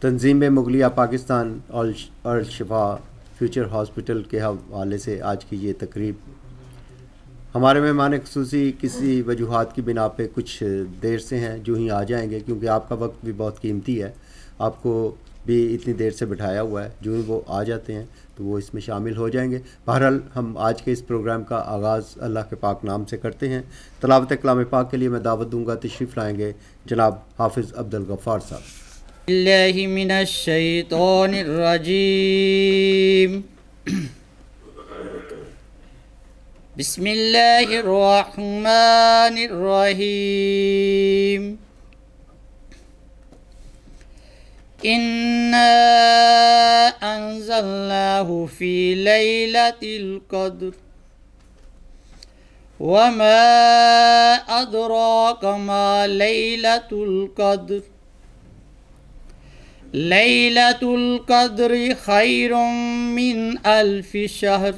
تنظیم مغلیہ پاکستان اور شفا فیوچر ہاسپٹل کے حوالے سے آج کی یہ تقریب ہمارے مہمان خصوصی کسی وجوہات کی بنا پہ کچھ دیر سے ہیں، جو ہی آ جائیں گے کیونکہ آپ کا وقت بھی بہت قیمتی ہے، آپ کو بھی اتنی دیر سے بٹھایا ہوا ہے، جو ہی وہ آ جاتے ہیں تو وہ اس میں شامل ہو جائیں گے۔ بہرحال ہم آج کے اس پروگرام کا آغاز اللہ کے پاک نام سے کرتے ہیں۔ تلاوت کلام پاک کے لیے میں دعوت دوں گا، تشریف لائیں گے جناب حافظ عبدالغفار صاحب۔ اللہ من الشیطان الرجیم، بسم اللہ الرحمن الرحیم، انا انزلناہ فی لیلۃ القدر وما ادراک ما لیلۃ القدر لیلۃ القدر خیر من الف شہر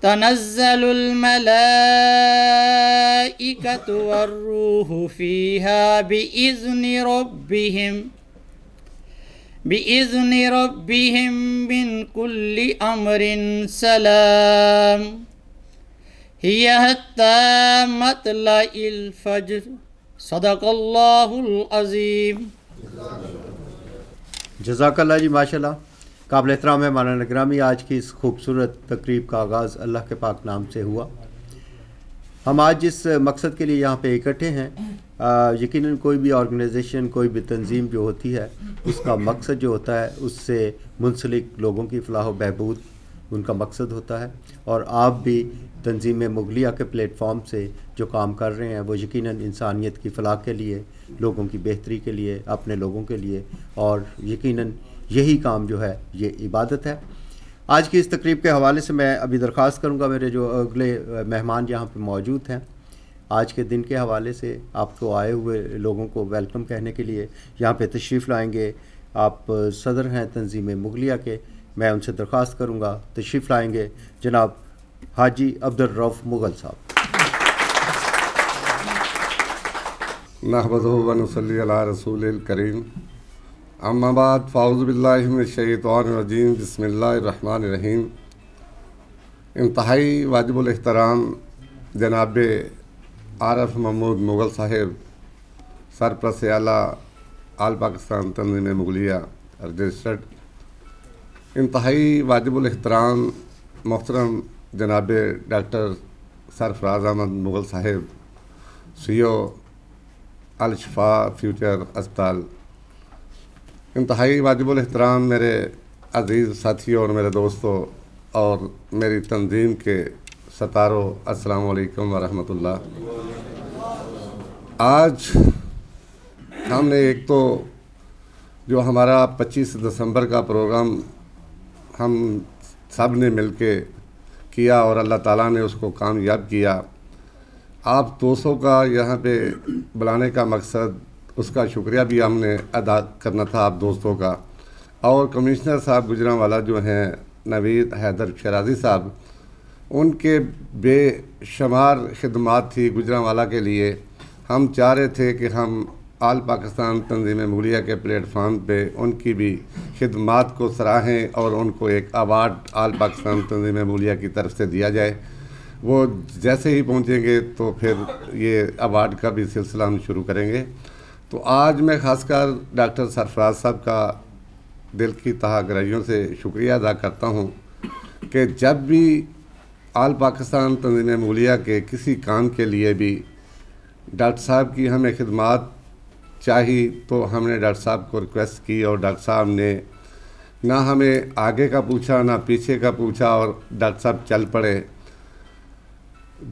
تنزل الملائکۃ والروح فیہا بإذن ربهم من کل امر سلام ہی حتی مطلع الفجر۔ صدق اللہ العظیم۔ جزاک اللہ جی، ماشاء اللہ۔ قابل احترام ہے مولانا گرامی، آج کی اس خوبصورت تقریب کا آغاز اللہ کے پاک نام سے ہوا۔ ہم آج جس مقصد کے لیے یہاں پہ اکٹھے ہیں، یقیناً کوئی بھی آرگنائزیشن، کوئی بھی تنظیم جو ہوتی ہے، اس کا مقصد جو ہوتا ہے اس سے منسلک لوگوں کی فلاح و بہبود ان کا مقصد ہوتا ہے، اور آپ بھی تنظیم مغلیہ کے پلیٹ فارم سے جو کام کر رہے ہیں وہ یقیناً انسانیت کی فلاح کے لیے، لوگوں کی بہتری کے لیے، اپنے لوگوں کے لیے، اور یقیناً یہی کام جو ہے یہ عبادت ہے۔ آج کی اس تقریب کے حوالے سے میں ابھی درخواست کروں گا، میرے جو اگلے مہمان یہاں پہ موجود ہیں، آج کے دن کے حوالے سے آپ کو آئے ہوئے لوگوں کو ویلکم کہنے کے لیے یہاں پہ تشریف لائیں گے۔ آپ صدر ہیں تنظیم مغلیہ کے، میں ان سے درخواست کروں گا تشریف لائیں گے جناب حاجی عبدالرؤف مغل صاحب۔ نحمدہ و نصلی علی رسول الکریم، اما بعد، فاعوذ باللہ من الشیطان الرجیم، بسم اللہ الرحمن الرحیم۔ انتہائی واجب الاحترام جناب عارف محمود مغل صاحب، سرپرست اعلیٰ آل پاکستان تنظیم مغلیہ رجسٹرڈ، انتہائی واجب الاحترام محترم جناب ڈاکٹر سرفراز احمد مغل صاحب، CEO الشفا فیوچر اسپتال، انتہائی واجب الاحترام میرے عزیز ساتھیوں اور میرے دوستوں اور میری تنظیم کے ستاروں، السلام علیکم ورحمۃ اللہ۔ آج ہم نے ایک تو جو ہمارا 25 دسمبر کا پروگرام ہم سب نے مل کے کیا اور اللہ تعالیٰ نے اس کو کامیاب کیا، آپ 200 کا یہاں پہ بلانے کا مقصد، اس کا شکریہ بھی ہم نے ادا کرنا تھا آپ دوستوں کا، اور کمشنر صاحب گجرانوالہ جو ہیں نوید حیدر شیرازی صاحب، ان کے بے شمار خدمات تھی گجرانوالہ کے لیے۔ ہم چاہ رہے تھے کہ ہم آل پاکستان تنظیم مغلیہ کے پلیٹ فارم پہ ان کی بھی خدمات کو سراہیں اور ان کو ایک ایوارڈ آل پاکستان تنظیم مغلیہ کی طرف سے دیا جائے۔ وہ جیسے ہی پہنچیں گے تو پھر یہ ایوارڈ کا بھی سلسلہ ہم شروع کریں گے۔ تو آج میں خاص کر ڈاکٹر سرفراز صاحب کا دل کی تہہ گہرائیوں سے شکریہ ادا کرتا ہوں کہ جب بھی آل پاکستان تنظیم مغلیہ کے کسی کام کے لیے بھی ڈاکٹر صاحب کی ہمیں خدمات چاہی تو ہم نے ڈاکٹر صاحب کو ریکویسٹ کی، اور ڈاکٹر صاحب نے نہ ہمیں آگے کا پوچھا نہ پیچھے کا پوچھا، اور ڈاکٹر صاحب چل پڑے۔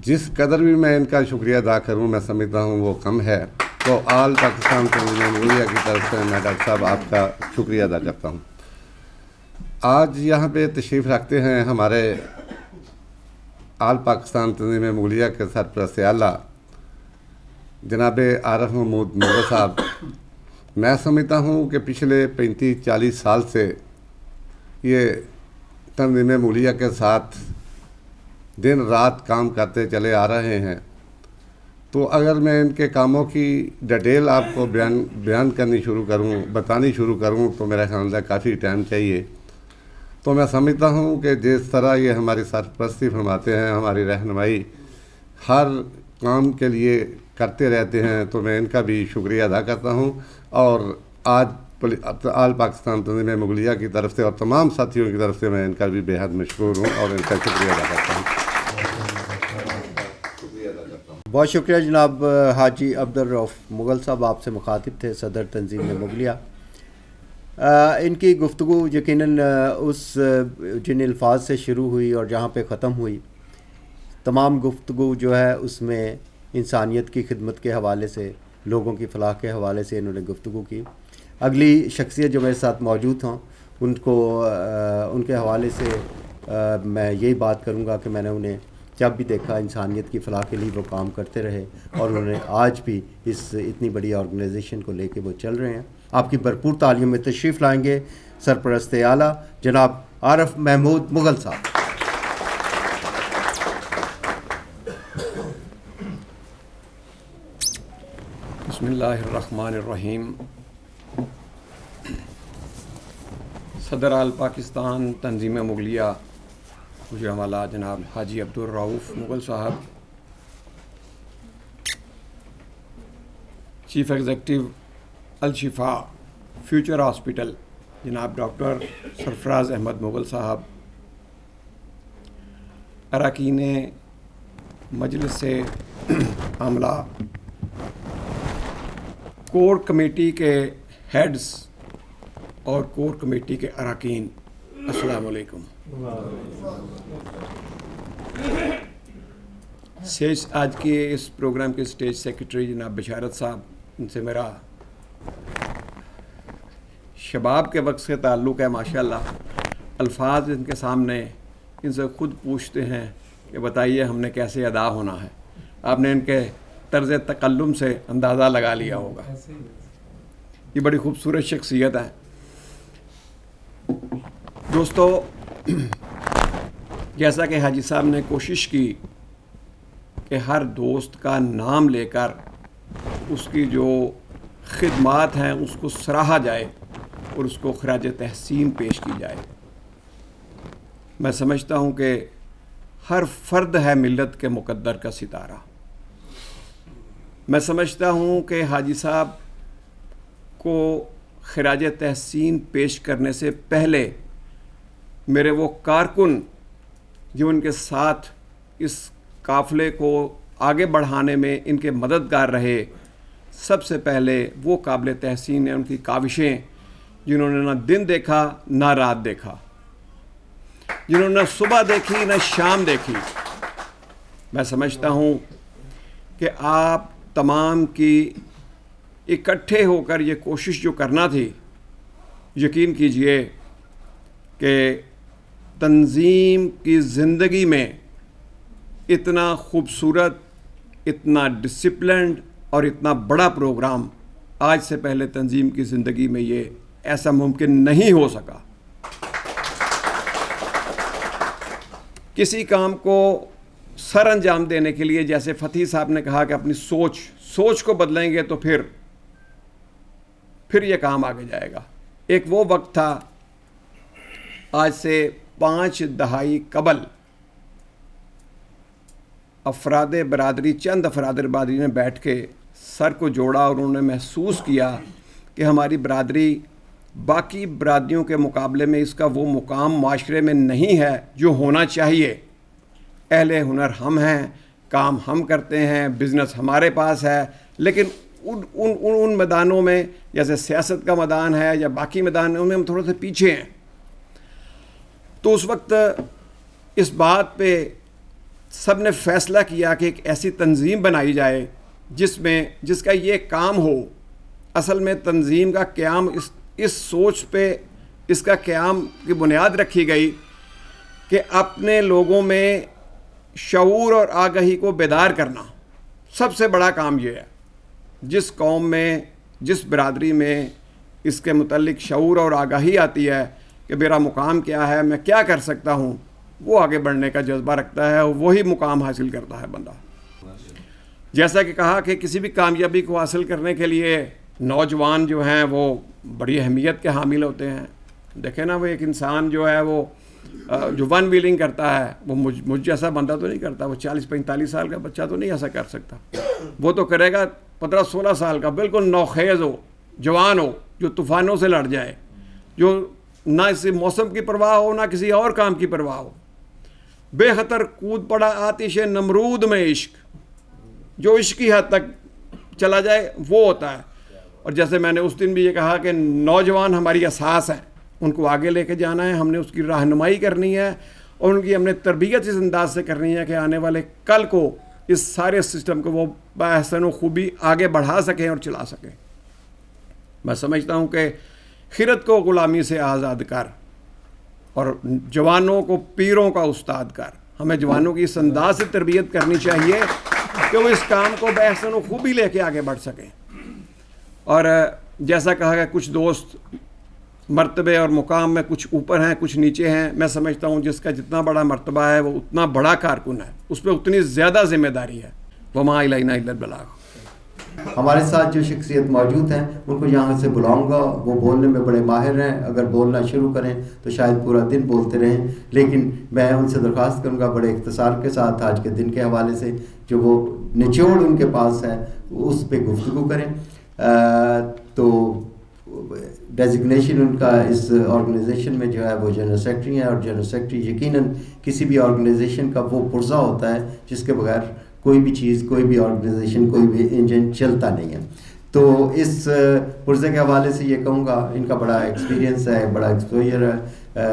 جس قدر بھی میں ان کا شکریہ ادا کروں میں سمجھتا ہوں وہ کم ہے، تو آل پاکستان تنظیم مغلیہ کی طرف سے میں ڈاکٹر صاحب آپ کا شکریہ ادا کرتا ہوں۔ آج یہاں پہ تشریف رکھتے ہیں ہمارے آل پاکستان تنظیم مغلیہ کے سرپرست اعلیٰ جناب عارف محمود مغل صاحب۔ میں سمجھتا ہوں کہ پچھلے 35-40 سال سے یہ تنظیم مغلیہ کے ساتھ دن رات کام کرتے چلے آ رہے ہیں، تو اگر میں ان کے کاموں کی ڈیٹیل آپ کو بیان کرنی شروع کروں، بتانی شروع کروں تو میرا خیال ہے کافی ٹائم چاہیے. تو میں سمجھتا ہوں کہ جس طرح یہ ہماری سرپرستی فرماتے ہیں، ہماری رہنمائی ہر کام کے لیے کرتے رہتے ہیں، تو میں ان کا بھی شکریہ ادا کرتا ہوں. اور آج آل پاکستان تنظیم مغلیہ کی طرف سے اور تمام ساتھیوں کی طرف سے میں ان کا بھی بے حد مشکور ہوں اور ان کا شکریہ ادا کرتا ہوں. بہت شکریہ جناب حاجی عبدالرؤف مغل صاحب، آپ سے مخاطب تھے صدر تنظیم مغلیہ. ان کی گفتگو یقیناً اس جن الفاظ سے شروع ہوئی اور جہاں پہ ختم ہوئی، تمام گفتگو جو ہے اس میں انسانیت کی خدمت کے حوالے سے، لوگوں کی فلاح کے حوالے سے انہوں نے گفتگو کی. اگلی شخصیت جو میرے ساتھ موجود ہوں ان کے حوالے سے میں یہی بات کروں گا کہ میں نے انہیں جب بھی دیکھا انسانیت کی فلاح کے لیے وہ کام کرتے رہے، اور انہوں نے آج بھی اس اتنی بڑی آرگنائزیشن کو لے کے وہ چل رہے ہیں. آپ کی بھرپور تعلیم میں تشریف لائیں گے سرپرست اعلیٰ جناب عارف محمود مغل صاحب. بسم اللہ الرحمن الرحیم. صدر آل پاکستان تنظیم مغلیہ گوجرانوالہ جناب حاجی عبدالرؤف مغل صاحب، chief executive Al Shifa future hospital جناب ڈاکٹر سرفراز احمد مغل صاحب، اراکین مجلس عاملہ، کور کمیٹی کے ہیڈز اور کور کمیٹی کے اراکین، السلام علیکم. آج کے اس پروگرام کے اسٹیج سیکرٹری جناب بشارت صاحب، ان سے میرا شباب کے وقت سے تعلق ہے ماشاءاللہ. الفاظ ان کے سامنے ان سے خود پوچھتے ہیں کہ بتائیے ہم نے کیسے ادا ہونا ہے. آپ نے ان کے طرز تکلم سے اندازہ لگا لیا ہوگا. یہ بڑی خوبصورت شخصیت ہے. دوستو، جیسا کہ حاجی صاحب نے کوشش کی کہ ہر دوست کا نام لے کر اس کی جو خدمات ہیں اس کو سراہا جائے اور اس کو خراج تحسین پیش کی جائے. میں سمجھتا ہوں کہ ہر فرد ہے ملت کے مقدر کا ستارہ. میں سمجھتا ہوں کہ حاجی صاحب کو خراج تحسین پیش کرنے سے پہلے میرے وہ کارکن جو ان کے ساتھ اس قافلے کو آگے بڑھانے میں ان کے مددگار رہے، سب سے پہلے وہ قابل تحسین ہیں ان کی کاوشیں، جنہوں نے نہ دن دیکھا نہ رات دیکھا، جنہوں نے نہ صبح دیکھی نہ شام دیکھی. میں سمجھتا ہوں کہ آپ تمام کی اکٹھے ہو کر یہ کوشش جو کرنا تھی، یقین کیجئے کہ تنظیم کی زندگی میں اتنا خوبصورت، اتنا ڈسپلنڈ اور اتنا بڑا پروگرام آج سے پہلے تنظیم کی زندگی میں یہ ایسا ممکن نہیں ہو سکا. کسی کام کو سر انجام دینے کے لیے، جیسے فتح صاحب نے کہا کہ اپنی سوچ کو بدلیں گے تو پھر یہ کام آگے جائے گا. ایک وہ وقت تھا آج سے 5 دہائی قبل، چند افراد برادری نے بیٹھ کے سر کو جوڑا اور انہوں نے محسوس کیا کہ ہماری برادری باقی برادریوں کے مقابلے میں اس کا وہ مقام معاشرے میں نہیں ہے جو ہونا چاہیے. اہل ہنر ہم ہیں، کام ہم کرتے ہیں، بزنس ہمارے پاس ہے، لیکن ان میدانوں میں جیسے سیاست کا میدان ہے یا باقی میدان ان میں ہم تھوڑے سے پیچھے ہیں. تو اس وقت اس بات پہ سب نے فیصلہ کیا کہ ایک ایسی تنظیم بنائی جائے جس کا یہ کام ہو. اصل میں تنظیم کا قیام اس سوچ پہ اس کا قیام کی بنیاد رکھی گئی کہ اپنے لوگوں میں شعور اور آگہی کو بیدار کرنا سب سے بڑا کام یہ ہے. جس قوم میں، جس برادری میں اس کے متعلق شعور اور آگاہی آتی ہے کہ میرا مقام کیا ہے، میں کیا کر سکتا ہوں، وہ آگے بڑھنے کا جذبہ رکھتا ہے اور وہی مقام حاصل کرتا ہے بندہ. جیسا کہ کہا کہ کسی بھی کامیابی کو حاصل کرنے کے لیے نوجوان جو ہیں وہ بڑی اہمیت کے حامل ہوتے ہیں. دیکھیں نا، وہ ایک انسان جو ہے وہ جو ون ویلنگ کرتا ہے وہ مجھ جیسا بندہ تو نہیں کرتا. وہ 40-45 سال کا بچہ تو نہیں ایسا کر سکتا. وہ تو کرے گا 15-16 سال کا، بالکل نوخیز ہو، جوان ہو، جو طوفانوں سے لڑ جائے، جو نہ اسی موسم کی پرواہ ہو نہ کسی اور کام کی پرواہ ہو. بے خطر کود پڑا آتش نمرود میں عشق، جو عشق کی حد تک چلا جائے وہ ہوتا ہے. اور جیسے میں نے اس دن بھی یہ کہا کہ نوجوان ہماری اساس ہیں، ان کو آگے لے کے جانا ہے، ہم نے اس کی رہنمائی کرنی ہے اور ان کی ہم نے تربیت اس انداز سے کرنی ہے کہ آنے والے کل کو اس سارے سسٹم کو وہ بحسن و خوبی آگے بڑھا سکیں اور چلا سکیں. میں سمجھتا ہوں کہ خرد کو غلامی سے آزاد کر اور جوانوں کو پیروں کا استاد کر. ہمیں جوانوں کی اس انداز سے تربیت کرنی چاہیے کہ وہ اس کام کو بحسن و خوبی لے کے آگے بڑھ سکیں. اور جیسا کہا کہ کچھ دوست مرتبے اور مقام میں کچھ اوپر ہیں کچھ نیچے ہیں. میں سمجھتا ہوں جس کا جتنا بڑا مرتبہ ہے وہ اتنا بڑا کارکن ہے، اس پہ اتنی زیادہ ذمہ داری ہے. وما الینا الا البلاغ. ہمارے ساتھ جو شخصیت موجود ہیں ان کو یہاں سے بلاؤں گا. وہ بولنے میں بڑے ماہر ہیں، اگر بولنا شروع کریں تو شاید پورا دن بولتے رہیں، لیکن میں ان سے درخواست کروں گا بڑے اختصار کے ساتھ آج کے دن کے حوالے سے جو وہ نچوڑ ان کے پاس ہے اس پہ گفتگو کریں. تو ڈیزگنیشن ان کا اس آرگنائزیشن میں جو ہے وہ جنرل سیکرٹری ہیں، اور جنرل سیکرٹری یقیناً کسی بھی آرگنائزیشن کا وہ پرزہ ہوتا ہے جس کے بغیر کوئی بھی چیز، کوئی بھی آرگنائزیشن، کوئی بھی انجن چلتا نہیں ہے. تو اس پرزے کے حوالے سے یہ کہوں گا ان کا بڑا ایکسپیرینس ہے، بڑا ایکسپوجر ہے،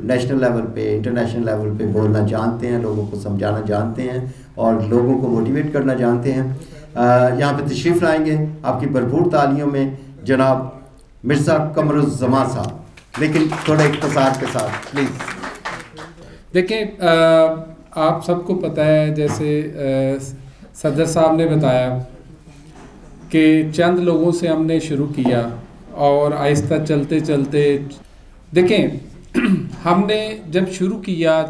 نیشنل لیول پہ انٹرنیشنل لیول پہ بولنا جانتے ہیں، لوگوں کو سمجھانا جانتے ہیں اور لوگوں کو موٹیویٹ کرنا جانتے ہیں. یہاں پہ تشریف لائیں گے آپ کی بھرپور تالیوں میں جناب مرزا قمر الزمان صاحب، لیکن تھوڑے اختصار کے ساتھ پلیز. دیکھیں آپ سب کو پتہ ہے، جیسے صدر صاحب نے بتایا کہ چند لوگوں سے ہم نے شروع کیا اور آہستہ چلتے چلتے دیکھیں ہم نے جب شروع کیا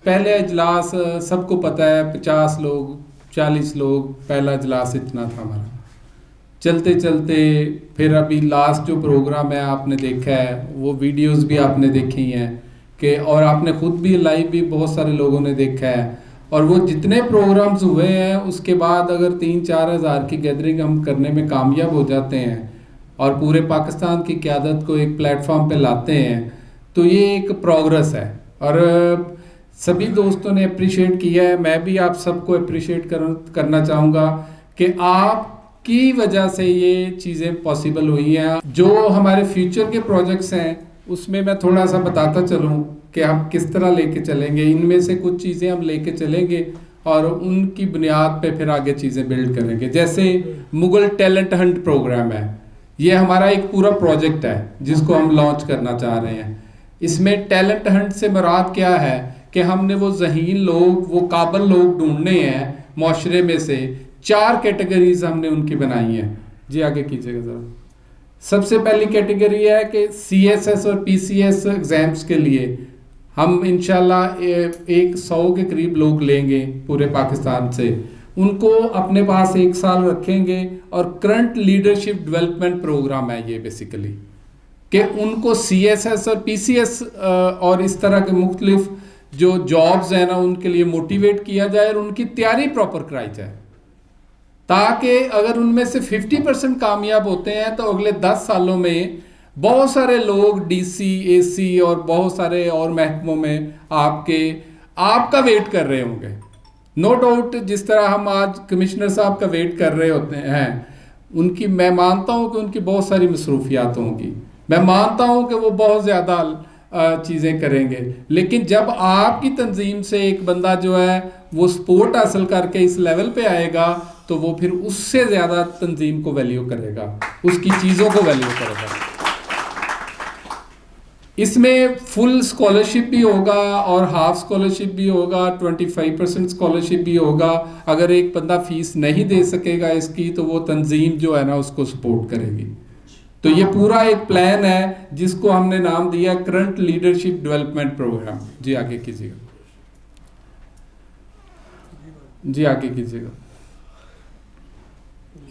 پہلے اجلاس سب کو پتہ ہے 50 لوگ 40 لوگ پہلا اجلاس اتنا تھا ہمارا. چلتے چلتے پھر ابھی لاسٹ جو پروگرام ہے آپ نے دیکھا ہے، وہ ویڈیوز بھی آپ نے دیکھی ہیں کہ اور آپ نے خود بھی لائیو بھی بہت سارے لوگوں نے دیکھا ہے. اور وہ جتنے پروگرامز ہوئے ہیں اس کے بعد اگر 3-4 ہزار کی گیدرنگ ہم کرنے میں کامیاب ہو جاتے ہیں اور پورے پاکستان کی قیادت کو ایک پلیٹ فارم پہ لاتے ہیں تو یہ ایک پروگرس ہے. اور سبھی دوستوں نے اپریشیٹ کیا ہے، میں بھی آپ سب کو اپریشیٹ کرنا چاہوں گا کہ آپ کی وجہ سے یہ چیزیں پاسبل ہوئی ہیں. جو ہمارے فیوچر کے پروجیکٹس ہیں اس میں تھوڑا سا بتاتا چلوں کہ ہم کس طرح لے کے چلیں گے. ان میں سے کچھ چیزیں ہم لے کے چلیں گے اور ان کی بنیاد پہ پھر آگے چیزیں بلڈ کریں گے. جیسے مغل ٹیلنٹ ہنٹ پروگرام ہے، یہ ہمارا ایک پورا پروجیکٹ ہے جس کو ہم لانچ کرنا چاہ رہے ہیں. اس میں ٹیلنٹ ہنٹ سے مراد کیا ہے کہ ہم نے وہ ذہین لوگ، وہ قابل لوگ ڈھونڈنے ہیں معاشرے میں سے. 4 کیٹیگریز ہم نے ان کی بنائی ہیں. جی آگے کیجیے گا ذرا. سب سے پہلی کیٹیگری ہے کہ CSS اور PCS ایگزامس کے لیے ہم انشاءاللہ 100 کے قریب لوگ لیں گے پورے پاکستان سے. ان کو اپنے پاس 1 سال رکھیں گے اور کرنٹ لیڈرشپ ڈیولپمنٹ پروگرام ہے یہ بیسیکلی کہ ان کو CSS اور PCS اور اس طرح کے مختلف جو جابز ہیں نا ان کے لیے موٹیویٹ کیا جائے اور ان کی تیاری پراپر کرائی جائے تاکہ اگر ان میں سے 50% کامیاب ہوتے ہیں تو اگلے 10 سالوں میں بہت سارے لوگ DC AC اور بہت سارے اور محکموں میں آپ کا ویٹ کر رہے ہوں گے. نو ڈاؤٹ جس طرح ہم آج کمشنر صاحب کا ویٹ کر رہے ہوتے ہیں ان کی، میں مانتا ہوں کہ ان کی بہت ساری مصروفیات ہوں گی، میں مانتا ہوں کہ وہ بہت زیادہ چیزیں کریں گے، لیکن جب آپ کی تنظیم سے ایک بندہ جو ہے وہ سپورٹ حاصل کر کے اس لیول پہ آئے گا تو وہ پھر اس سے زیادہ تنظیم کو ویلیو کرے گا، اس کی چیزوں کو ویلیو کرے گا. اس میں فل اسکالرشپ بھی ہوگا اور ہاف اسکالرشپ بھی ہوگا، 25% اسکالرشپ بھی ہوگا. اگر ایک بندہ فیس نہیں دے سکے گا اس کی تو وہ تنظیم جو ہے نا اس کو سپورٹ کرے گی. تو یہ پورا ایک پلان ہے جس کو ہم نے نام دیا کرنٹ لیڈرشپ ڈیولپمنٹ پروگرام. جی آگے کیجیے گا. جی آگے کیجیے گا.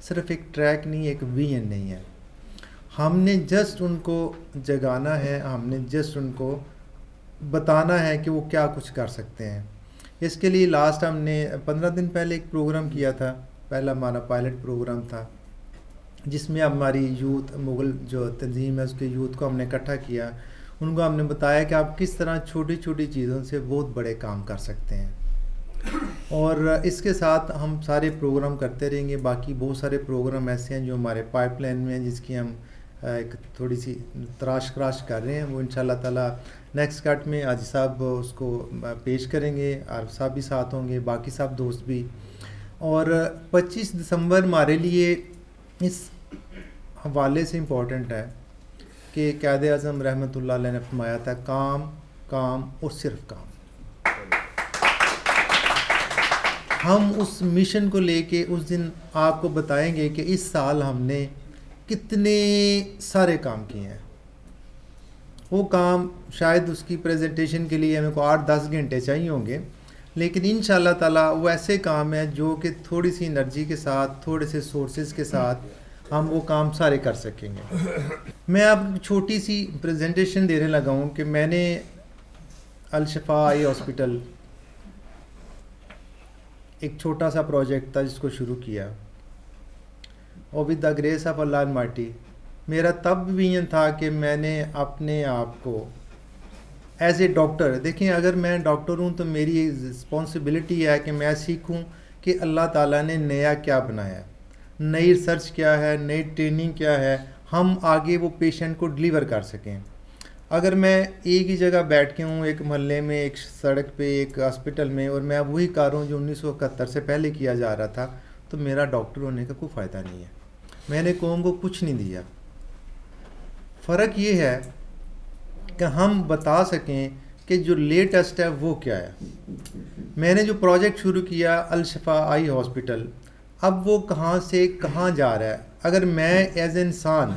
صرف ایک ٹریک نہیں، ایک ویژن نہیں ہے. ہم نے جسٹ ان کو جگانا ہے، ہم نے جسٹ ان کو بتانا ہے کہ وہ کیا کچھ کر سکتے ہیں. اس کے لیے لاسٹ ہم نے 15 دن پہلے ایک پروگرام کیا تھا. پہلا ہمارا پائلٹ پروگرام تھا جس میں ہماری یوتھ مغل جو تنظیم ہے اس کے یوتھ کو ہم نے اکٹھا کیا. ان کو ہم نے بتایا کہ آپ کس طرح چھوٹی چھوٹی چیزوں سے بہت بڑے کام کر سکتے ہیں. اور اس کے ساتھ ہم سارے پروگرام کرتے رہیں گے. باقی بہت سارے پروگرام ایسے ہیں جو ہمارے پائپ لائن میں ہیں جس کی ہم ایک تھوڑی سی تراش کر رہے ہیں. وہ انشاءاللہ تعالیٰ نیکسٹ کٹ میں حاجی صاحب اس کو پیش کریں گے. عارف صاحب بھی ساتھ ہوں گے، باقی سب دوست بھی. اور 25 دسمبر ہمارے لیے اس حوالے سے امپورٹنٹ ہے کہ قائد اعظم رحمۃ اللہ علیہ نے فرمایا تھا کام کام اور صرف کام. ہم اس مشن کو لے کے اس دن آپ کو بتائیں گے کہ اس سال ہم نے کتنے سارے کام کیے ہیں. وہ کام شاید اس کی پریزنٹیشن کے لیے ہمیں کو 8-10 گھنٹے چاہیے ہوں گے، لیکن انشاءاللہ تعالیٰ وہ ایسے کام ہیں جو کہ تھوڑی سی انرجی کے ساتھ، تھوڑے سے سورسز کے ساتھ ہم وہ کام سارے کر سکیں گے. میں آپ کو چھوٹی سی پریزنٹیشن دینے لگا ہوں کہ میں نے الشفا آئی ہاسپٹل ایک چھوٹا سا پروجیکٹ تھا جس کو شروع کیا، اور with the grace of Allah almighty میرا تب بھی یہ تھا کہ میں نے اپنے آپ کو ایز اے ڈاکٹر، دیکھیں اگر میں ڈاکٹر ہوں تو میری رسپانسبلٹی ہے کہ میں سیکھوں کہ اللہ تعالیٰ نے نیا کیا بنایا، نئی ریسرچ کیا ہے، نئی ٹریننگ کیا ہے، ہم آگے وہ پیشنٹ کو ڈلیور کر سکیں. اگر میں ایک ہی جگہ بیٹھ کے ہوں، ایک محلے میں، ایک سڑک پہ، ایک ہاسپٹل میں، اور میں وہی کر رہا ہوں جو 1971 سے پہلے کیا جا رہا تھا، تو میرا ڈاکٹر ہونے کا کوئی فائدہ نہیں ہے. میں نے قوم کو کچھ نہیں دیا. فرق یہ ہے کہ ہم بتا سکیں کہ جو لیٹسٹ ہے وہ کیا ہے. میں نے جو پروجیکٹ شروع کیا الشفا آئی ہاسپٹل، اب وہ کہاں سے کہاں جا رہا ہے. اگر میں ایز اے انسان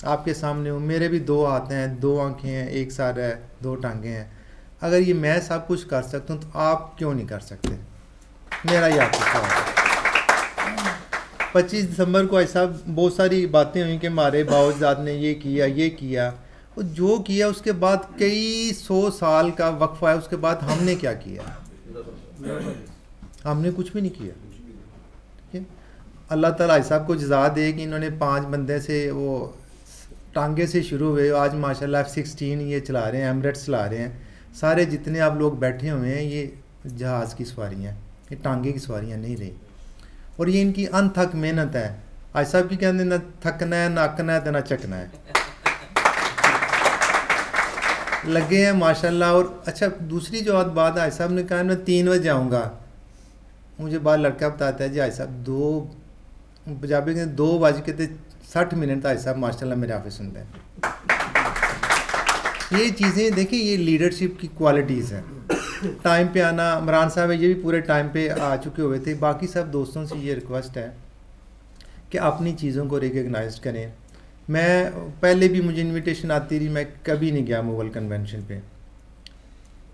آپ کے سامنے ہوں، میرے بھی 2 ہاتھ ہیں، 2 آنکھیں ہیں، 1 سر ہے، 2 ٹانگیں ہیں، اگر یہ میں سب کچھ کر سکتا ہوں تو آپ کیوں نہیں کر سکتے؟ میرا یہ آپ کو سوال ہے. 25 دسمبر کو ایسا بہت ساری باتیں ہوئیں کہ ہمارے باوجداد نے یہ کیا، اور جو کیا اس کے بعد کئی 100 سال کا وقفہ ہے. اس کے بعد ہم نے کیا کیا؟ ہم نے کچھ بھی نہیں کیا. اللہ تعالیٰ صاحب کو جزا دے کہ انہوں نے 5 بندے سے وہ ٹانگے سے شروع ہوئے، آج ماشاءاللہ F-16 یہ چلا رہے ہیں، ایمریٹس چلا رہے ہیں. سارے جتنے آپ لوگ بیٹھے ہوئے ہیں یہ جہاز کی سواریاں، یہ ٹانگے کی سواریاں نہیں رہی. اور یہ ان کی انتھک محنت ہے. آج صاحب کی کہتے ہیں نہ تھکنا ہے، نہ اکنا ہے، نہ چکنا ہے. لگے ہیں ماشاءاللہ. اور اچھا دوسری جو بات آج صاحب نے کہا میں 3 بجے آؤں گا، مجھے بعد لڑکا بتاتا ہے جی آج صاحب پنجابی کے 2:60 آج صاحب ماشاءاللہ میرے آفس سنتے ہیں. یہ چیزیں دیکھیں، یہ لیڈرشپ کی کوالٹیز ہیں. ٹائم پہ آنا، عمران صاحب یہ بھی پورے ٹائم پہ آ چکے ہوئے تھے. باقی سب دوستوں سے یہ ریکویسٹ ہے کہ اپنی چیزوں کو ریکگنائز کریں. میں پہلے بھی مجھے انویٹیشن آتی رہی، میں کبھی نہیں گیا مغل کنونشن پہ.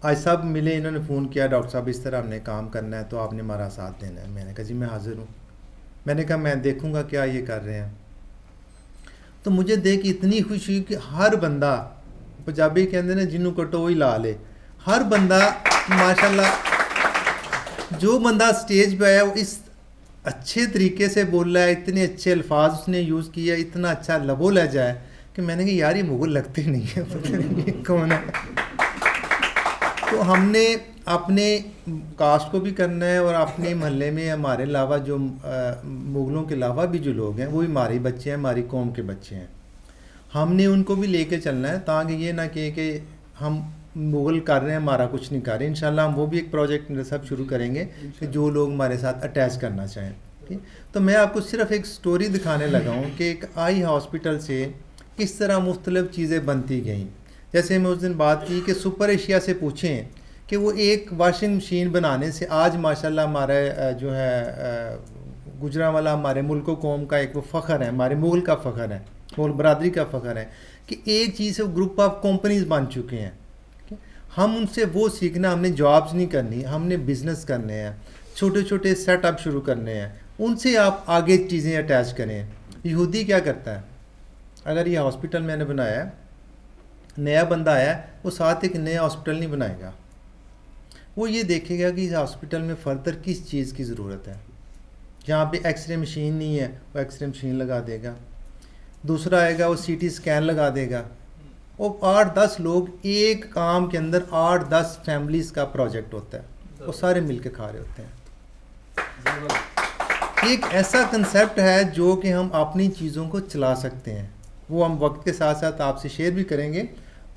آج صاحب ملے، انہوں نے فون کیا ڈاکٹر صاحب اس طرح ہم نے کام کرنا ہے تو آپ نے ہمارا ساتھ دینا ہے. میں نے کہا جی میں حاضر ہوں. میں نے کہا میں دیکھوں گا کیا یہ کر رہے ہیں. تو مجھے دیکھ اتنی خوشی کہ ہر بندہ، پنجابی کہتے ہیں جنوں کٹو ہی لا لے، ہر بندہ ماشاءاللہ جو بندہ سٹیج پہ آیا وہ اس اچھے طریقے سے بول رہا ہے، اتنے اچھے الفاظ اس نے یوز کیا، اتنا اچھا لب و لہجہ ہے کہ میں نے کہا یار یہ مغل لگتے نہیں ہیں، پتہ نہیں یہ کون ہے. تو ہم نے اپنے کاسٹ کو بھی کرنا ہے، اور اپنے محلے میں ہمارے علاوہ جو مغلوں کے علاوہ بھی جو لوگ ہیں وہ ہمارے بچے ہیں، ہماری قوم کے بچے ہیں. ہم نے ان کو بھی لے کے چلنا ہے تاکہ یہ نہ کہ ہم مغل کر رہے ہیں ہمارا کچھ نہیں کر رہے. انشاءاللہ ہم وہ بھی ایک پروجیکٹ سب شروع کریں گے کہ جو لوگ ہمارے ساتھ اٹیچ کرنا چاہیں. ٹھیک. تو میں آپ کو صرف ایک سٹوری دکھانے لگا ہوں کہ ایک آئی ہاسپٹل سے کس طرح مختلف چیزیں بنتی گئیں. جیسے میں اس دن بات کی کہ سپر ایشیا سے پوچھیں کہ وہ ایک واشنگ مشین بنانے سے آج ماشاءاللہ ہمارے جو ہے گجرانوالہ ہمارے ملک و قوم کا ایک وہ فخر ہے، ہمارے مغل کا فخر ہے، مغل برادری کا فخر ہے کہ ایک چیز سے گروپ آف کمپنیز بن چکے ہیں. ہم ان سے وہ سیکھنا، ہم نے جابز نہیں کرنی، ہم نے بزنس کرنے ہیں، چھوٹے چھوٹے سیٹ اپ شروع کرنے ہیں. ان سے آپ آگے چیزیں اٹیچ کریں. یہودی کیا کرتا ہے, اگر یہ ہاسپٹل میں نے بنایا ہے, نیا بندہ آیا ہے, وہ ساتھ ایک نیا ہاسپٹل نہیں بنائے گا. وہ یہ دیکھے گا کہ اس ہاسپٹل میں فردر کس چیز کی ضرورت ہے. جہاں پہ ایکس رے مشین نہیں ہے وہ ایکس رے مشین لگا دے گا. دوسرا آئے گا وہ سی ٹی اسکین لگا دے گا. وہ 8-10 لوگ ایک کام کے اندر 8-10 فیملیز کا پروجیکٹ ہوتا ہے, وہ سارے مل کے کھا رہے ہوتے ہیں. ایک ایسا کنسیپٹ ہے جو کہ ہم اپنی چیزوں کو چلا سکتے ہیں, وہ ہم وقت کے ساتھ ساتھ آپ سے شیئر بھی کریں گے.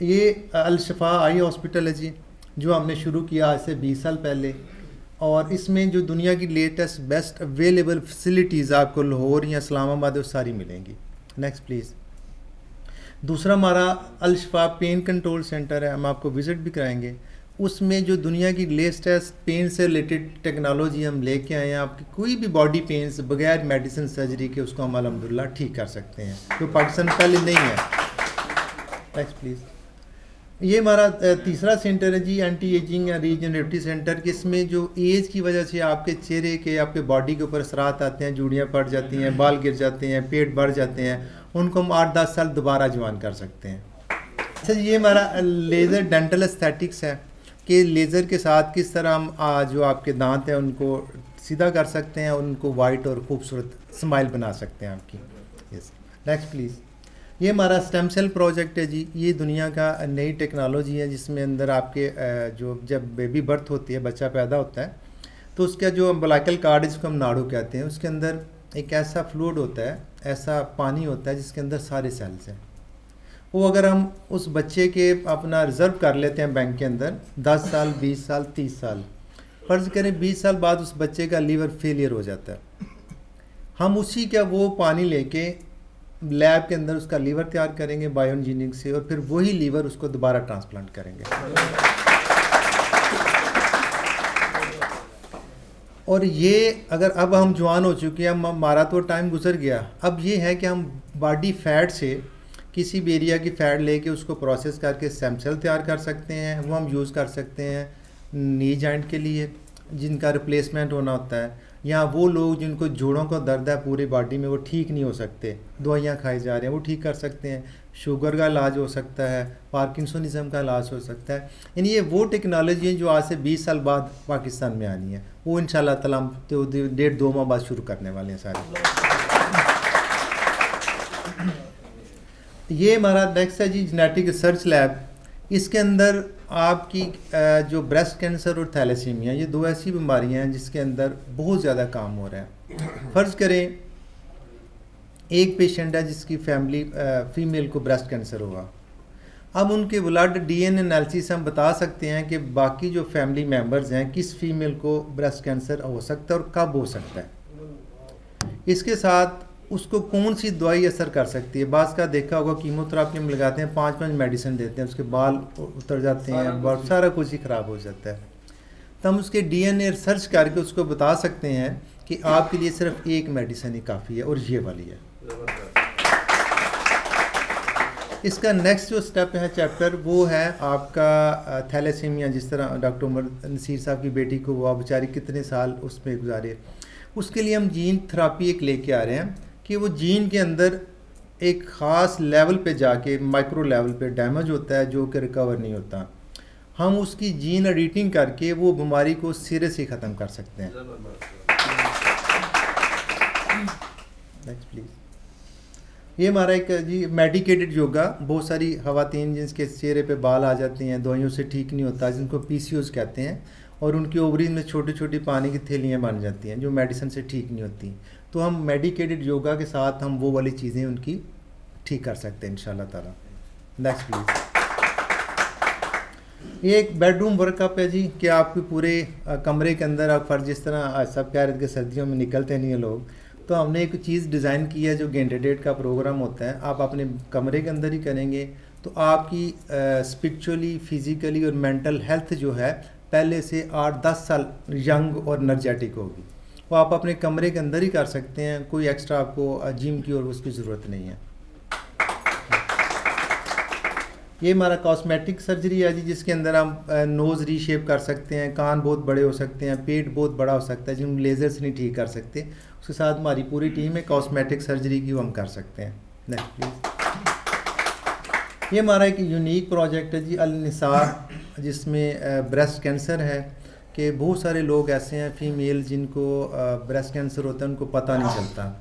یہ الشفا آئی ہاسپٹل ہے جی, جو ہم نے شروع کیا آج سے 20 سال پہلے, اور اس میں جو دنیا کی لیٹسٹ بیسٹ اویلیبل فیسلٹیز آپ کو لاہور یا اسلام آباد وہ ساری ملیں گی. Next please. دوسرا ہمارا الشفا پین کنٹرول سینٹر ہے, ہم آپ کو وزٹ بھی کرائیں گے. اس میں جو دنیا کی لیٹسٹ پین سے ریلیٹڈ ٹیکنالوجی ہم لے کے آئے ہیں. آپ کی کوئی بھی باڈی پینس بغیر میڈیسن سرجری کے اس کو ہم الحمدللہ ٹھیک کر سکتے ہیں, جو پاکستان پہلے نہیں ہے. Next please. یہ ہمارا تیسرا سینٹر ہے جی, اینٹی ایجنگ ریجنریٹیو سینٹر, کہ اس میں جو ایج کی وجہ سے آپ کے چہرے کے آپ کے باڈی کے اوپر اثرات آتے ہیں, جوڑیاں پڑ جاتی ہیں, بال گر جاتے ہیں, پیٹ بڑھ جاتے ہیں, ان کو ہم 8-10 سال دوبارہ جوان کر سکتے ہیں. اچھا جی, یہ ہمارا لیزر ڈینٹل استھیٹکس ہے, کہ لیزر کے ساتھ کس طرح ہم جو آپ کے دانت ہیں ان کو سیدھا کر سکتے ہیں, ان کو وائٹ اور خوبصورت اسمائل بنا سکتے ہیں آپ کی. یس. Next please. یہ ہمارا اسٹیم سیل پروجیکٹ ہے جی. یہ دنیا کا نئی ٹیکنالوجی ہے جس میں اندر آپ کے جو جب بیبی برتھ ہوتی ہے, بچہ پیدا ہوتا ہے, تو اس کا جو امبلائکل کارڈ ہے جس کو ہم ناڑو کہتے ہیں, اس کے اندر ایک ایسا فلوئڈ ہوتا ہے, ایسا پانی ہوتا ہے جس کے اندر سارے سیلز ہیں. وہ اگر ہم اس بچے کے اپنا ریزرو کر لیتے ہیں بینک کے اندر 10 سال 20 سال 30 سال, فرض کریں 20 سال بعد اس بچے کا لیور فیلئر ہو جاتا ہے, ہم اسی کا وہ پانی لے کے لیب کے اندر اس کا لیور تیار کریں گے بائیو انجینئرنگ سے, اور پھر وہی لیور اس کو دوبارہ ٹرانسپلانٹ کریں گے. اور یہ اگر اب ہم جوان ہو چکے ہیں, ہمارا تو ٹائم گزر گیا, اب یہ ہے کہ ہم باڈی فیٹ سے کسی بھی ایریا کی فیٹ لے کے اس کو پروسیس کر کے اسٹیم سیل تیار کر سکتے ہیں. وہ ہم یوز کر سکتے ہیں نی جوائنٹ کے لیے جن کا ریپلیسمنٹ ہونا ہوتا ہے, یا وہ لوگ جن کو جوڑوں کا درد ہے پوری باڈی میں, وہ ٹھیک نہیں ہو سکتے, دوائیاں کھائی جا رہے ہیں, وہ ٹھیک کر سکتے ہیں. شوگر کا علاج ہو سکتا ہے, پارکنسونزم کا علاج ہو سکتا ہے. یعنی یہ وہ ٹیکنالوجی ہیں جو آج سے 20 سال بعد پاکستان میں آنی ہے. وہ انشاءاللہ تعالیٰ ہم 1.5-2 ماہ بعد شروع کرنے والے ہیں سارے. یہ ہمارا نیکسٹ ہے جی جینیٹک ریسرچ لیب. اس کے اندر آپ کی جو بریسٹ کینسر اور تھیلیسیمیا, یہ 2 ایسی بیماریاں ہیں جس کے اندر بہت زیادہ کام ہو رہا ہے. فرض کریں ایک پیشنٹ ہے جس کی فیمیل کو بریسٹ کینسر ہوا. اب ان کے بلڈ ڈی این اے انالیسس سے ہم بتا سکتے ہیں کہ باقی جو فیملی ممبرز ہیں کس فیمیل کو بریسٹ کینسر ہو سکتا ہے اور کب ہو سکتا ہے. اس کے ساتھ اس کو کون سی دوائی اثر کر سکتی ہے. بعض کا دیکھا ہوگا کیمو تھراپی ہم لگاتے ہیں, 5 میڈیسن دیتے ہیں, اس کے بال اتر جاتے ہیں, بہت سارا کچھ ہی خراب ہو جاتا ہے. تو ہم اس کے ڈی این اے ریسرچ کر کے اس کو بتا سکتے ہیں کہ آپ کے لیے صرف ایک میڈیسن ہی کافی ہے اور یہ والی ہے. اس کا نیکسٹ جو سٹیپ ہے چیپٹر, وہ ہے آپ کا تھیلیسیمیا. جس طرح ڈاکٹر عمر نصیر صاحب کی بیٹی کو وہ بیچاری کتنے سال اس میں گزارے, اس کے لیے ہم جین تھراپی ایک لے کے آ رہے ہیں کہ وہ جین کے اندر ایک خاص لیول پہ جا کے مائکرو لیول پہ ڈیمیج ہوتا ہے جو کہ ریکور نہیں ہوتا. ہم اس کی جین ایڈیٹنگ کر کے وہ بیماری کو سرے سے ختم کر سکتے ہیں. Next please. یہ ہمارا ایک جی میڈیکیٹڈ یوگا. بہت ساری خواتین جن کے چہرے پہ بال آ جاتے ہیں, دوائیوں سے ٹھیک نہیں ہوتا, جن کو پی سی اوز کہتے ہیں, اور ان کی اووریز میں چھوٹی چھوٹی پانی کی تھیلیاں بن جاتی ہیں جو میڈیسن سے ٹھیک نہیں ہوتی. تو ہم میڈیکیٹڈ یوگا کے ساتھ ہم وہ والی چیزیں ان کی ٹھیک کر سکتے ہیں انشاءاللہ تعالیٰ. Next please. یہ ایک بیڈ روم ورک اپ ہے جی, کہ آپ کے پورے کمرے کے اندر آپ فرض جس طرح سب کہہ رہے تھے کہ سردیوں میں نکلتے نہیں ہیں لوگ, تو ہم نے ایک چیز ڈیزائن کی ہے جو گھنٹے ڈیڑھ کا پروگرام ہوتا ہے. آپ اپنے کمرے کے اندر ہی کریں گے تو آپ کی اسپرچولی فزیکلی اور مینٹل ہیلتھ جو ہے پہلے سے 8-10 سال ینگ اور انرجیٹک ہوگی. وہ آپ اپنے کمرے کے اندر ہی کر سکتے ہیں, کوئی ایکسٹرا آپ کو جم کی اور اس کی ضرورت نہیں ہے. یہ ہمارا کاسمیٹک سرجری ہے جی، جس کے اندر ہم نوز ری شیپ کر سکتے ہیں، کان بہت بڑے ہو سکتے ہیں، پیٹ بہت بڑا ہو سکتا ہے، جن ہم لیزر سے نہیں ٹھیک کر سکتے. اس کے ساتھ ہماری پوری ٹیم ہے کاسمیٹک سرجری کی، وہ ہم کر سکتے ہیں. Next please. یہ ہمارا ایک یونیک پروجیکٹ ہے جی النساء، جس میں بریسٹ کینسر ہے کہ بہت سارے لوگ ایسے ہیں فیمیل جن کو بریسٹ کینسر ہوتا ہے، ان کو پتہ نہیں چلتا.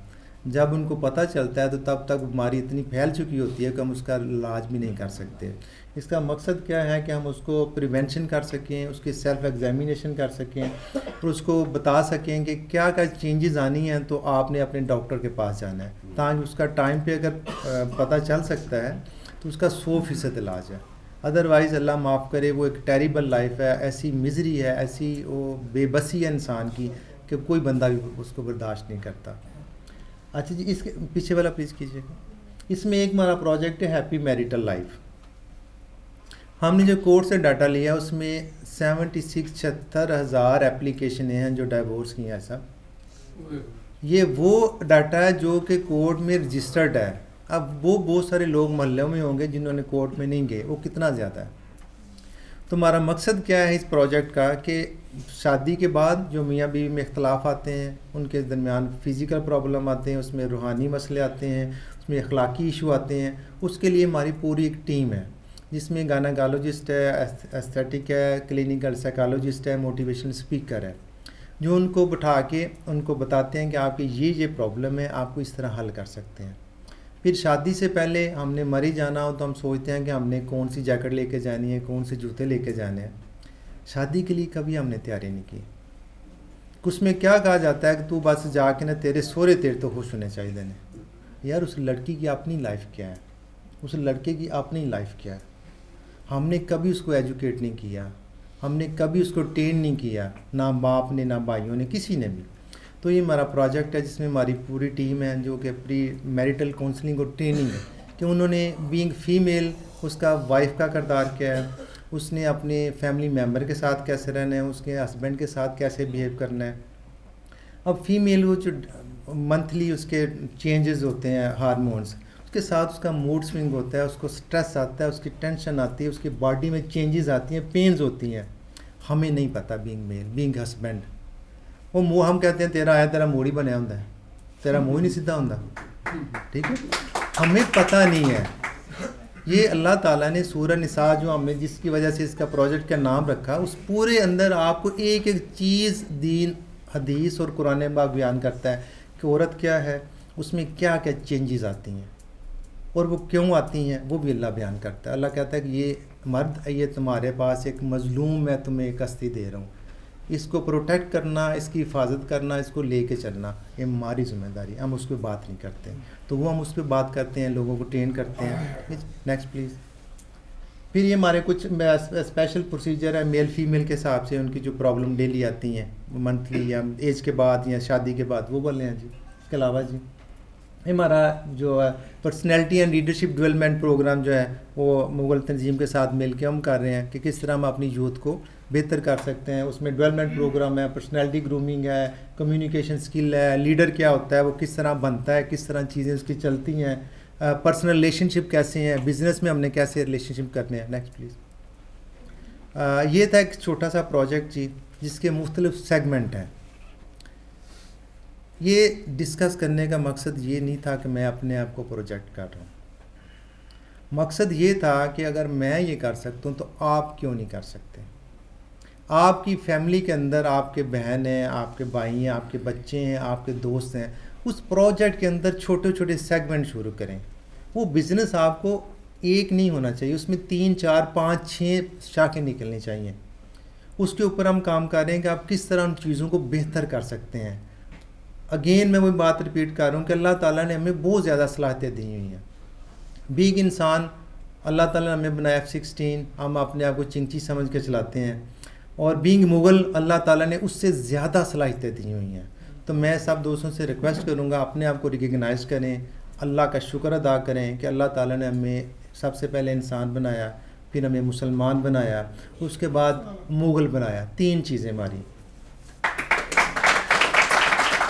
جب ان کو پتہ چلتا ہے تو تب تک بیماری اتنی پھیل چکی ہوتی ہے کہ ہم اس کا علاج بھی نہیں کر سکتے. اس کا مقصد کیا ہے کہ ہم اس کو پریونشن کر سکیں، اس کی سیلف ایگزامینیشن کر سکیں اور اس کو بتا سکیں کہ کیا کیا چینجز آنی ہیں، تو آپ نے اپنے ڈاکٹر کے پاس جانا ہے تاکہ اس کا ٹائم پہ اگر پتہ چل سکتا ہے تو اس کا 100% علاج ہے. ادروائز اللہ معاف کرے وہ ایک ٹیریبل لائف ہے، ایسی مزری ہے، ایسی وہ بے بسی ہے انسان کی کہ کوئی بندہ بھی اس کو برداشت نہیں کرتا. اچھا جی، اس کے پیچھے والا پلیز کیجیے گا. اس میں ایک ہمارا پروجیکٹ ہے ہیپی میریٹل لائف. ہم نے جو کورٹ سے ڈاٹا لیا اس میں 76,000 ایپلیکیشنیں ہیں جو ڈائیورس کی ہیں. سب یہ وہ ڈاٹا ہے جو کہ کورٹ میں رجسٹرڈ ہے. اب وہ بہت سارے لوگ محلوں میں ہوں گے جنہوں نے کورٹ میں نہیں گئے، وہ کتنا زیادہ ہے. تو ہمارا مقصد کیا ہے اس پروجیکٹ کا کہ شادی کے بعد جو میاں بیوی میں اختلاف آتے ہیں، ان کے درمیان فزیکل پرابلم آتے ہیں، اس میں روحانی مسئلے آتے ہیں، اس میں اخلاقی ایشو آتے ہیں، اس کے لیے ہماری پوری ایک ٹیم ہے جس میں گائنیکالوجسٹ ہے، ایستھیٹک ہے، کلینکل سائیکالوجسٹ ہے، موٹیویشنل اسپیکر ہے، جو ان کو بٹھا کے ان کو بتاتے ہیں کہ آپ کی یہ پرابلم ہے، آپ کو اس طرح حل کر سکتے ہیں. پھر شادی سے پہلے ہم نے مری جانا ہو تو ہم سوچتے ہیں کہ ہم نے کون سی جیکٹ لے کے جانی ہے، کون سے جوتے لے کے جانے ہیں. شادی کے لیے کبھی ہم نے تیاری نہیں کی. اس میں کیا کہا جاتا ہے کہ تو بس جا کے نا تیرے سورے تیرے تو خوش ہونے چاہیے نے. یار اس لڑکی کی اپنی لائف کیا ہے، اس لڑکے کی اپنی لائف کیا ہے. ہم نے کبھی اس کو ایجوکیٹ نہیں کیا، ہم نے کبھی اس کو ٹرین نہیں کیا، نہ باپ نے نہ بھائیوں نے، کسی نے بھی. تو یہ ہمارا پروجیکٹ ہے جس میں ہماری پوری ٹیم ہے جو کہ پری میریٹل کاؤنسلنگ اور ٹریننگ ہے کہ انہوں نے بینگ فیمیل اس کا وائف کا کردار کیا ہے، اس نے اپنے فیملی ممبر کے ساتھ کیسے رہنا ہے، اس کے ہسبینڈ کے ساتھ کیسے بیہیو کرنا ہے. اب فیمیل وہ جو منتھلی اس کے چینجز ہوتے ہیں ہارمونس، اس کے ساتھ اس کا موڈ سوئنگ ہوتا ہے، اس کو سٹریس آتا ہے، اس کی ٹینشن آتی ہے، اس کی باڈی میں چینجز آتی ہیں، پینز ہوتی ہیں. ہمیں نہیں پتہ بینگ میل بینگ ہسبینڈ. وہ منہ ہم کہتے ہیں تیرا آیا تیرا موڑ ہی بنیا ہوں، تیرا منہ ہی نہیں سیدھا ہوں. ٹھیک ہے، ہمیں پتہ نہیں ہے. یہ اللہ تعالیٰ نے سورہ نساء جو ہم نے جس کی وجہ سے اس کا پروجیکٹ کا نام رکھا، اس پورے اندر آپ کو ایک ایک چیز دین حدیث اور قرآن پاک بیان کرتا ہے کہ عورت کیا ہے، اس میں کیا کیا چینجز آتی ہیں اور وہ کیوں آتی ہیں، وہ بھی اللہ بیان کرتا ہے. اللہ کہتا ہے کہ یہ مرد یہ تمہارے پاس ایک مظلوم میں تمہیں ایک ہستی دے رہا ہوں، اس کو پروٹیکٹ کرنا، اس کی حفاظت کرنا، اس کو لے کے چلنا یہ ہماری ذمہ داری. ہم اس پہ بات نہیں کرتے، تو وہ ہم اس پہ بات کرتے ہیں، لوگوں کو ٹرین کرتے ہیں. Next please. پھر یہ ہمارے کچھ اسپیشل پروسیجر ہے میل فیمیل کے حساب سے، ان کی جو پرابلم ڈیلی آتی ہیں منتھلی یا ایج کے بعد یا شادی کے بعد، وہ بول رہے ہیں جی. اس کے علاوہ جی ہمارا جو ہے personality and leadership development program جو ہے وہ مغل تنظیم کے ساتھ مل کے ہم کر رہے ہیں کہ کس طرح ہم اپنی یوتھ کو بہتر کر سکتے ہیں. اس میں ڈیولپمنٹ پروگرام ہے، پرسنالٹی گرومنگ ہے، کمیونیکیشن سکل ہے، لیڈر کیا ہوتا ہے، وہ کس طرح بنتا ہے، کس طرح چیزیں اس کی چلتی ہیں، پرسنل ریلیشن شپ کیسے ہیں، بزنس میں ہم نے کیسے ریلیشن شپ کرنے ہیں. Next please. یہ تھا ایک چھوٹا سا پروجیکٹ جی جس کے مختلف سیگمنٹ ہیں. یہ ڈسکس کرنے کا مقصد یہ نہیں تھا کہ میں اپنے آپ کو پروجیکٹ کر رہا ہوں. مقصد یہ تھا کہ اگر میں یہ کر سکتا ہوں تو آپ کیوں نہیں کر سکتے. آپ کی فیملی کے اندر آپ کے بہن ہیں، آپ کے بھائی ہیں، آپ کے بچے ہیں، آپ کے دوست ہیں. اس پروجیکٹ کے اندر چھوٹے چھوٹے سیگمنٹ شروع کریں. وہ بزنس آپ کو ایک نہیں ہونا چاہیے، اس میں 3 4 5 6 شاخیں نکلنی چاہیے. اس کے اوپر ہم کام کر رہے ہیں کہ آپ کس طرح ان چیزوں کو بہتر کر سکتے ہیں. اگین میں وہی بات ریپیٹ کر رہا ہوں کہ اللہ تعالیٰ نے ہمیں بہت زیادہ صلاحیتیں دی ہوئی ہیں. بیگ انسان اللہ تعالیٰ نے ہمیں بنایا F-16، ہم اپنے آپ کو چنچی سمجھ کے چلاتے ہیں. اور بینگ مغل اللہ تعالیٰ نے اس سے زیادہ صلاحیتیں دی ہوئی ہیں. تو میں سب دوستوں سے ریکویسٹ کروں گا اپنے آپ کو ریکگنائز کریں، اللہ کا شکر ادا کریں کہ اللہ تعالیٰ نے ہمیں سب سے پہلے انسان بنایا، پھر ہمیں مسلمان بنایا، اس کے بعد مغل بنایا. 3 چیزیں ہماری،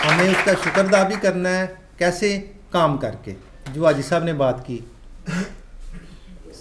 ہمیں اس کا شکر ادا بھی کرنا ہے. کیسے؟ کام کر کے، جو حاجی صاحب نے بات کی.